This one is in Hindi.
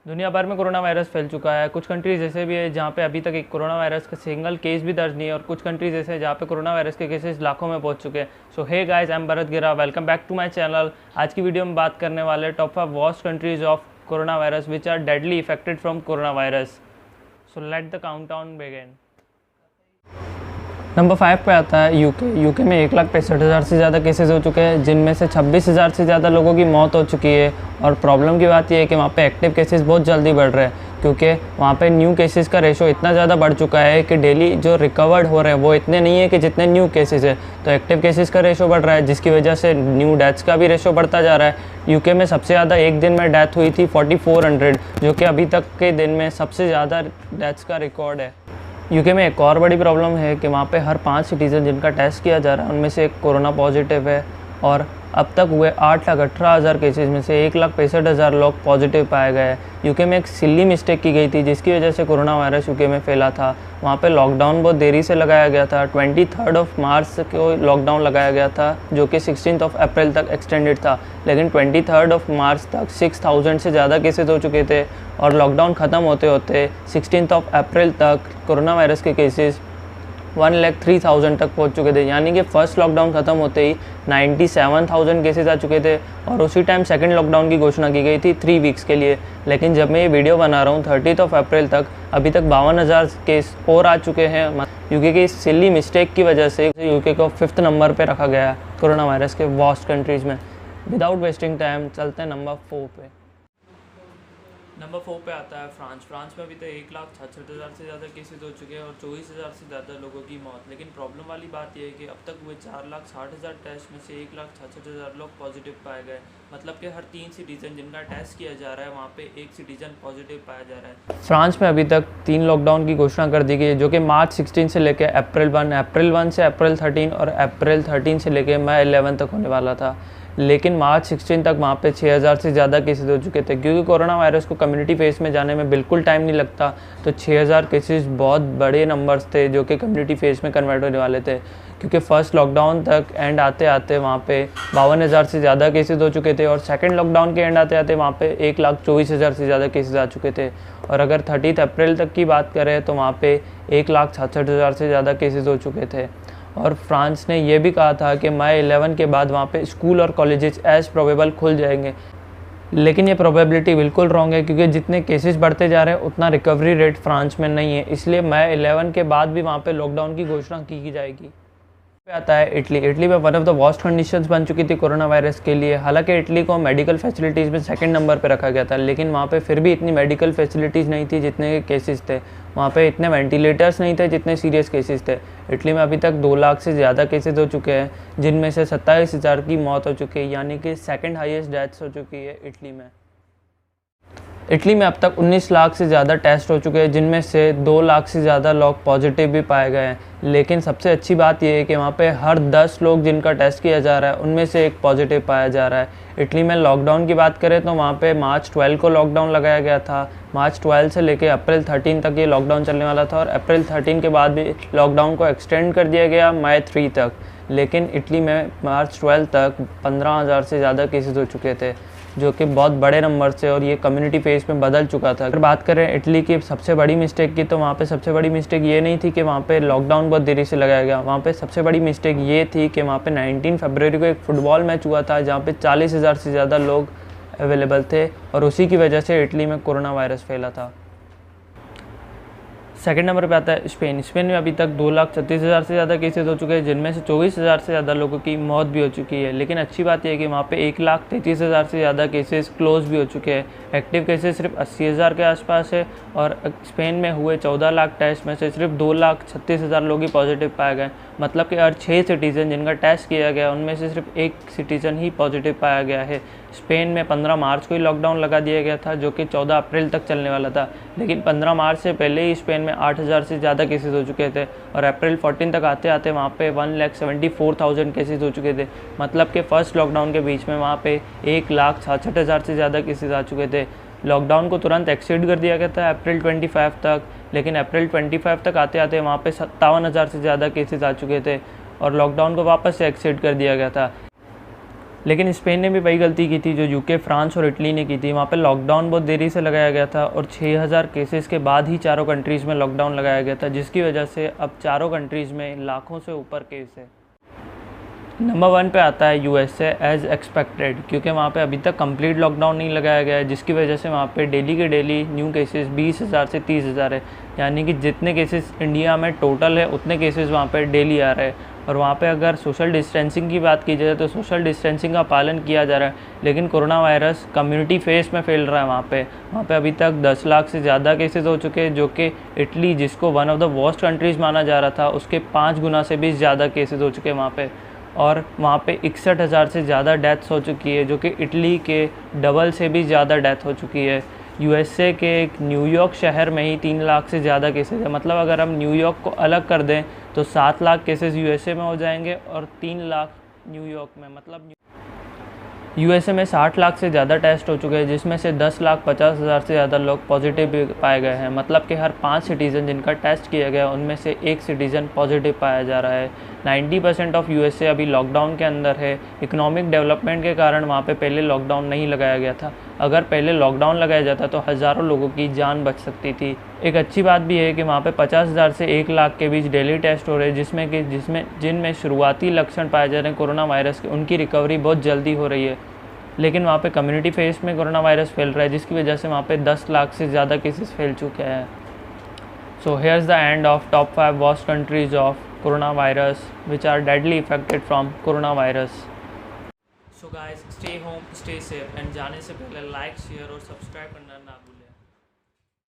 दुनिया भर में कोरोना वायरस फैल चुका है। कुछ कंट्रीज ऐसे भी है जहाँ पे अभी तक एक कोरोना वायरस का सिंगल केस भी दर्ज नहीं है और कुछ कंट्रीज ऐसे हैं जहाँ पे कोरोना वायरस के केसेस लाखों में पहुँच चुके हैं। So hey guys, I am Bharat Gira, welcome back to my channel. आज की वीडियो में बात करने वाले top 5 worst countries of corona virus which are deadly affected from corona virus. So let the countdown begin. Number 5 पे आता है यूके में 1,65,000 से ज़्यादा केसेस हो चुके हैं, जिनमें से 26,000 से ज़्यादा लोगों की मौत हो चुकी है। और प्रॉब्लम की बात यह है कि वहाँ पे एक्टिव केसेस बहुत जल्दी बढ़ रहे हैं, क्योंकि वहाँ पे न्यू केसेस का रेशो इतना ज़्यादा बढ़ चुका है कि डेली जो रिकवर्ड हो रहे हैं वो इतने नहीं है कि जितने न्यू केसेस है। तो एक्टिव केसेस का रेशो बढ़ रहा है, जिसकी वजह से न्यू डेथ्स का भी रेशो बढ़ता जा रहा है। यूके में सबसे ज़्यादा एक दिन में डेथ हुई थी 4400, जो कि अभी तक के दिन में सबसे ज़्यादा डेथ्स का रिकॉर्ड है। यूके में एक और बड़ी प्रॉब्लम है कि वहाँ पे हर 5 सिटीज़न जिनका टेस्ट किया जा रहा है उनमें से एक कोरोना पॉजिटिव है। और अब तक हुए 8,18,000 केसेस में से 1,65,000 लोग पॉजिटिव पाए गए हैं। यूके में एक सिल्ली मिस्टेक की गई थी जिसकी वजह से कोरोना वायरस यूके में फैला था। वहाँ पे लॉकडाउन बहुत देरी से लगाया गया था। 23 मार्च को लॉकडाउन लगाया गया था, जो कि 16 अप्रैल तक एक्सटेंडेड था। लेकिन 23 मार्च तक 6,000 से ज़्यादा केसेस हो चुके थे और लॉकडाउन ख़त्म होते होते 16 अप्रैल तक कोरोना वायरस के केसेस 1,03,000 तक पहुंच चुके थे। यानी कि फर्स्ट लॉकडाउन ख़त्म होते ही 97,000 केसेस आ चुके थे और उसी टाइम सेकंड लॉकडाउन की घोषणा की गई थी 3 वीक्स के लिए। लेकिन जब मैं ये वीडियो बना रहा हूँ 30 अप्रैल तक अभी तक 52,000 केस और आ चुके हैं। यूके की इस सिल्ली मिस्टेक की वजह से यूके को 5th नंबर पर रखा गया कोरोना वायरस के वर्स्ट कंट्रीज़ में। विदाउट वेस्टिंग टाइम चलते हैं नंबर 4 पे। नंबर 4 पे आता है फ्रांस में अभी तक 1,66,000 से ज़्यादा केसेस हो चुके हैं और 24,000 से ज़्यादा लोगों की मौत। लेकिन प्रॉब्लम वाली बात यह है कि अब तक हुए 4,60,000 टेस्ट में से 1,66,000 लोग पॉजिटिव पाए गए। मतलब कि हर 3 सिटीज़न जिनका टेस्ट किया जा रहा है वहाँ पे 1 सिटीज़न पॉजिटिव पाया जा रहा है। फ्रांस में अभी तक 3 लॉकडाउन की घोषणा कर दी गई है, जो कि मार्च 16 से लेकर अप्रैल 1 से अप्रैल 13 और अप्रैल 13 से लेकर मई 11 तक होने वाला था। लेकिन मार्च 16 तक वहाँ पे 6,000 से ज़्यादा केसेस हो चुके थे। क्योंकि कोरोना वायरस को कम्युनिटी फेस में जाने में बिल्कुल टाइम नहीं लगता, तो 6,000 केसेस बहुत बड़े नंबर्स थे जो कि कम्युनिटी फेस में कन्वर्ट होने वाले थे। क्योंकि फर्स्ट लॉकडाउन तक एंड आते आते वहाँ पे 52,000 से ज़्यादा केसेस हो चुके थे और सेकेंड लॉकडाउन के एंड आते आते वहाँ पे 1,24,000 से ज़्यादा केसेस आ चुके थे। और अगर 30 अप्रैल तक की बात करें तो वहाँ पे 1,66,000 से ज़्यादा केसेस हो चुके थे। और फ्रांस ने यह भी कहा था कि मई 11 के बाद वहाँ पे स्कूल और कॉलेजेस एज प्रोबेबल खुल जाएंगे। लेकिन ये प्रोबेबिलिटी बिल्कुल रॉन्ग है, क्योंकि जितने केसेस बढ़ते जा रहे हैं उतना रिकवरी रेट फ्रांस में नहीं है। इसलिए मई 11 के बाद भी वहाँ पे लॉकडाउन की घोषणा की जाएगी। पे आता है इटली में one of the worst conditions बन चुकी थी कोरोना वायरस के लिए। हालांकि इटली को मेडिकल फैसिलिटीज़ में सेकंड नंबर पे रखा गया था, लेकिन वहाँ पे फिर भी इतनी मेडिकल फैसिलिटीज़ नहीं थी जितने केसेस थे। वहाँ पे इतने वेंटिलेटर्स नहीं थे जितने सीरियस केसेस थे। इटली में अभी तक 2 लाख से ज़्यादा केसेस हो चुके हैं, जिनमें से 27,000 की मौत हो चुकी है, यानी कि सेकेंड हाईएस्ट डेथ्स हो चुकी है इटली में। इटली में अब तक 19 लाख से ज़्यादा टेस्ट हो चुके हैं, जिनमें से 2 लाख से ज़्यादा लोग पॉजिटिव भी पाए गए हैं। लेकिन सबसे अच्छी बात यह है कि वहाँ पे हर 10 लोग जिनका टेस्ट किया जा रहा है उनमें से एक पॉजिटिव पाया जा रहा है। इटली में लॉकडाउन की बात करें तो वहाँ पे मार्च 12 को लॉकडाउन लगाया गया था। मार्च 12 से लेकर अप्रैल 13 तक ये लॉकडाउन चलने वाला था और अप्रैल 13 के बाद भी लॉकडाउन को एक्सटेंड कर दिया गया मई 3 तक। लेकिन इटली में मार्च 12 तक 15,000 से ज़्यादा केसेस हो चुके थे, जो कि बहुत बड़े नंबर से, और ये कम्युनिटी फेस में बदल चुका था। अगर बात करें इटली की सबसे बड़ी मिस्टेक की, तो वहाँ पे सबसे बड़ी मिस्टेक ये नहीं थी कि वहाँ पे लॉकडाउन बहुत देरी से लगाया गया। वहाँ पे सबसे बड़ी मिस्टेक ये थी कि वहाँ पे 19 फरवरी को एक फुटबॉल मैच हुआ था जहाँ पे 40,000 से ज़्यादा लोग अवेलेबल थे और उसी की वजह से इटली में कोरोना वायरस फैला था। सेकंड नंबर पे आता है स्पेन में अभी तक 2,36,000 से ज़्यादा केसेस हो चुके हैं, जिनमें से 24,000 से ज़्यादा लोगों की मौत भी हो चुकी है। लेकिन अच्छी बात यह है कि वहाँ पे 1,33,000 से ज़्यादा केसेस क्लोज भी हो चुके हैं। एक्टिव केसेस सिर्फ 80,000 के आसपास है और स्पेन में हुए 14 लाख टेस्ट में से सिर्फ 2,36,000 लोग ही पॉजिटिव पाए गए। मतलब कि हर 6 सिटीज़न जिनका टेस्ट किया गया उनमें से सिर्फ 1 सिटीज़न ही पॉजिटिव पाया गया है। स्पेन में 15 मार्च को ही लॉकडाउन लगा दिया गया था, जो कि 14 अप्रैल तक चलने वाला था। लेकिन 15 मार्च से पहले ही स्पेन में 8,000 से ज़्यादा केसेस हो चुके थे और अप्रैल 14 तक आते आते वहाँ पे 1,74,000 केसेस हो चुके थे। मतलब कि फ़र्स्ट लॉकडाउन के बीच में वहाँ पे 1,66,000 से ज़्यादा केसेस आ चुके थे। लॉकडाउन को तुरंत एक्सटेंड कर दिया गया था अप्रैल 25 तक, लेकिन अप्रैल 25 तक आते आते वहाँ पे 57,000 से ज़्यादा केसेस आ चुके थे और लॉकडाउन को वापस से एक्सटेंड कर दिया गया था। लेकिन स्पेन ने भी वही गलती की थी जो यूके, फ्रांस और इटली ने की थी। वहाँ पे लॉकडाउन बहुत देरी से लगाया गया था और 6000 केसेस के बाद ही चारों कंट्रीज़ में लॉकडाउन लगाया गया था, जिसकी वजह से अब चारों कंट्रीज़ में लाखों से ऊपर केस है। नंबर 1 पे आता है यूएसए एज़ एक्सपेक्टेड, क्योंकि वहाँ पे अभी तक कंप्लीट लॉकडाउन नहीं लगाया गया है, जिसकी वजह से वहाँ पे डेली के डेली न्यू केसेस 20,000 से 30,000 है। यानी कि जितने केसेस इंडिया में टोटल है उतने केसेस वहाँ पे डेली आ रहे हैं। और वहाँ पे अगर सोशल डिस्टेंसिंग की बात की जाए तो सोशल डिस्टेंसिंग का पालन किया जा रहा है, लेकिन कोरोना वायरस कम्युनिटी फेस में फैल रहा है। वहाँ पे अभी तक 10 लाख से ज़्यादा केसेस हो चुके हैं, जो कि इटली, जिसको one of the worst countries माना जा रहा था, उसके 5 गुना से भी ज़्यादा केसेस हो चुके हैं वहाँ पे। और वहाँ पे 61,000 से ज़्यादा डेथ्स हो चुकी है, जो कि इटली के डबल से भी ज़्यादा डेथ हो चुकी है। यूएसए के एक न्यूयॉर्क शहर में ही 3 लाख से ज़्यादा केसेस है। मतलब अगर हम न्यूयॉर्क को अलग कर दें तो 7 लाख केसेस यूएसए में हो जाएंगे और 3 लाख न्यूयॉर्क में। मतलब यूएसए में 60 लाख से ज़्यादा टेस्ट हो चुके हैं, जिसमें से 10,50,000 से ज़्यादा लोग पॉजिटिव पाए गए हैं। मतलब कि हर 5 सिटीज़न जिनका टेस्ट किया गया उनमें से 1 सिटीज़न पॉजिटिव पाया जा रहा है। 90% ऑफ यूएसए अभी लॉकडाउन के अंदर है। इकोनॉमिक डेवलपमेंट के कारण वहाँ पे पहले लॉकडाउन नहीं लगाया गया था। अगर पहले लॉकडाउन लगाया जाता तो हज़ारों लोगों की जान बच सकती थी। एक अच्छी बात भी है कि वहाँ पे 50,000 से 1 लाख के बीच डेली टेस्ट हो रहे हैं, जिनमें शुरुआती लक्षण पाए जा रहे हैं कोरोना वायरस के, उनकी रिकवरी बहुत जल्दी हो रही है। लेकिन वहाँ पे कम्युनिटी फेस में कोरोना वायरस फैल रहा है, जिसकी वजह से वहाँ पे 10 लाख से ज़्यादा केसेस फैल चुके हैं। So here's the end of top 5 worst countries of corona virus which are deadly affected from corona virus. So guys, stay home, stay safe and जाने से पहले लाइक, शेयर और सब्सक्राइब करना ना